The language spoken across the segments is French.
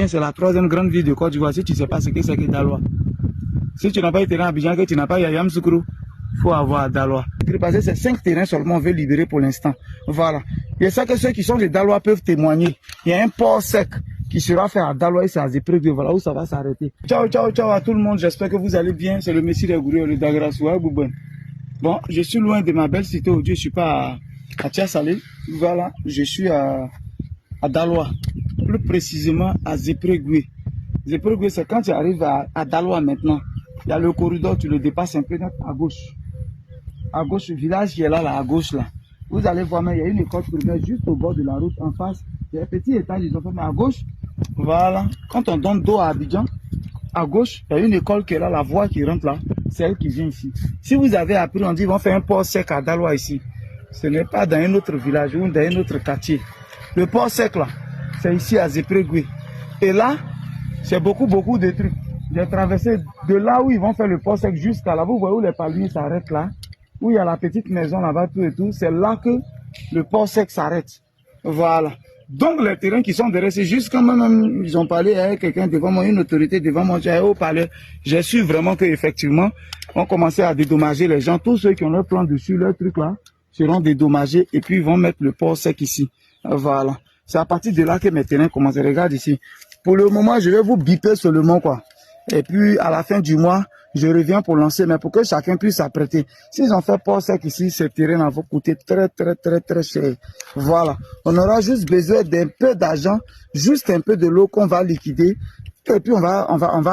C'est la troisième grande ville de Côte d'Ivoire. Si tu ne sais pas ce que c'est que Daloa. Si tu n'as pas été à Abidjan, que tu n'as pas Yaya Moussoukrou, il faut avoir Daloa. C'est 5 terrains seulement, on veut libérer pour l'instant. Voilà. Il y a ça que ceux qui sont des Dalois peuvent témoigner. Il y a un port sec qui sera fait à Daloa et c'est à Zépreuve. Voilà où ça va s'arrêter. Ciao, ciao, ciao à tout le monde. J'espère que vous allez bien. C'est le Messie des Gourou, le Dagrasoua Goubon. Bon, je suis loin de ma belle cité aujourd'hui. Je suis pas à Tiasalé. Voilà, je suis à Daloa. Plus précisément à Zépreuve. Zépreuve, c'est quand tu arrives à Daloa maintenant. Il y a le corridor, tu le dépasses un peu à gauche. À gauche, le village qui est là, à gauche là. Vous allez voir, mais il y a une école primaire juste au bord de la route en face. Il y a un petit étage, ils ont fait, mais à gauche, voilà. Quand on donne dos à Abidjan, à gauche, il y a une école qui est là, la voie qui rentre là, c'est elle qui vient ici. Si vous avez appris, on dit, ils vont faire un port sec à Daloa ici. Ce n'est pas dans un autre village ou dans un autre quartier. Le port sec là, c'est ici à Zépreuve. Et là, c'est beaucoup de trucs. J'ai traversé de là où ils vont faire le port sec jusqu'à là. Vous voyez où les palmiers s'arrêtent là, où il y a la petite maison là-bas, tout et tout. C'est là que le port sec s'arrête. Voilà. Donc les terrains qui sont derrière, c'est juste quand même, ils ont parlé à quelqu'un devant moi, une autorité devant moi, j'ai parlé. J'ai su vraiment qu'effectivement, on commençait à dédommager les gens. Tous ceux qui ont leur plan dessus, leur truc là, seront dédommagés et puis ils vont mettre le port sec ici. Voilà. C'est à partir de là que mes terrains commencent. Regarde ici. Pour le moment, je vais vous biper seulement quoi. Et puis à la fin du mois, je reviens pour lancer, mais pour que chacun puisse s'apprêter. S'ils ont fait port sec ici, ces terrains vont coûter très cher. Voilà. On aura juste besoin d'un peu d'argent, juste un peu de l'eau qu'on va liquider. Et puis on va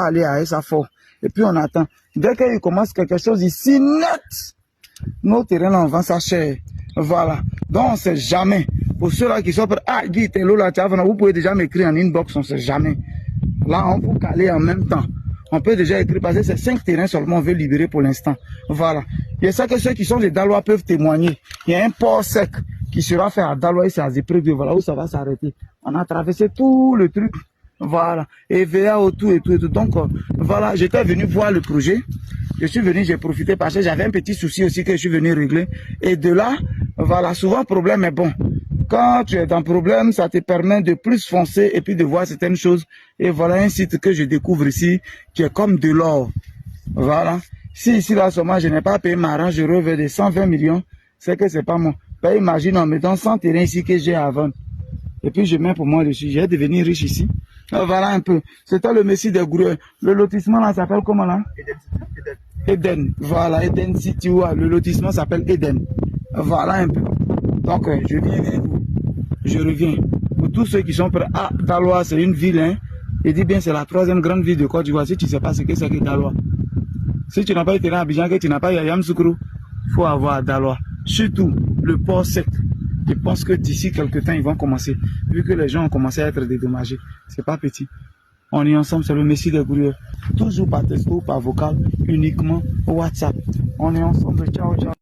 aller à SAFOR. Et puis on attend. Dès qu'il commence quelque chose ici, net, nos terrains là, on vend ça cher. Voilà. Donc on ne sait jamais. Pour ceux-là qui sont prêts, ah, Guy, t'es là, vous pouvez déjà m'écrire en inbox, on ne sait jamais. Là, on peut caler en même temps. On peut déjà écrire parce que c'est 5 terrains seulement on veut libérer pour l'instant. Voilà. Il y a ça que ceux qui sont des Dalois peuvent témoigner. Il y a un port sec qui sera fait à Daloa et c'est à Zépreuve. Voilà où ça va s'arrêter. On a traversé tout le truc. Voilà. Et VA autour et tout. Donc, voilà, j'étais venu voir le projet. Je suis venu, j'ai profité parce que j'avais un petit souci aussi que je suis venu régler. Et de là, voilà, souvent problème est bon. Quand tu es dans problème, ça te permet de plus foncer et puis de voir certaines choses. Et voilà un site que je découvre ici, qui est comme de l'or. Voilà. Si ici, là, seulement, je n'ai pas payé ma rente, je revends de 120 millions, c'est que c'est pas moi. Ben, imagine en mettant 100 terrains ici que j'ai à vendre. Et puis, je mets pour moi dessus. J'ai devenu riche ici. Voilà un peu. C'était le Messie des Gourous. Le lotissement, là, s'appelle comment, là? Eden. Voilà, Eden City. Le lotissement s'appelle Eden. Voilà un peu. Donc, je viens vers vous. Je reviens. Pour tous ceux qui sont prêts, ah, Daloa, c'est une ville, hein. Je dis bien, c'est la troisième grande ville de Côte d'Ivoire. Si tu ne sais pas ce que c'est que Daloa. Si tu n'as pas été à Abidjan, que tu n'as pas Yaya Moussoukrou, il faut avoir Daloa. Surtout, le port sec. Je pense que d'ici quelques temps, ils vont commencer. Vu que les gens ont commencé à être dédommagés. C'est pas petit. On est ensemble, c'est le Messie des Gourous. Toujours par texto, par vocal, uniquement au WhatsApp. On est ensemble. Ciao, ciao.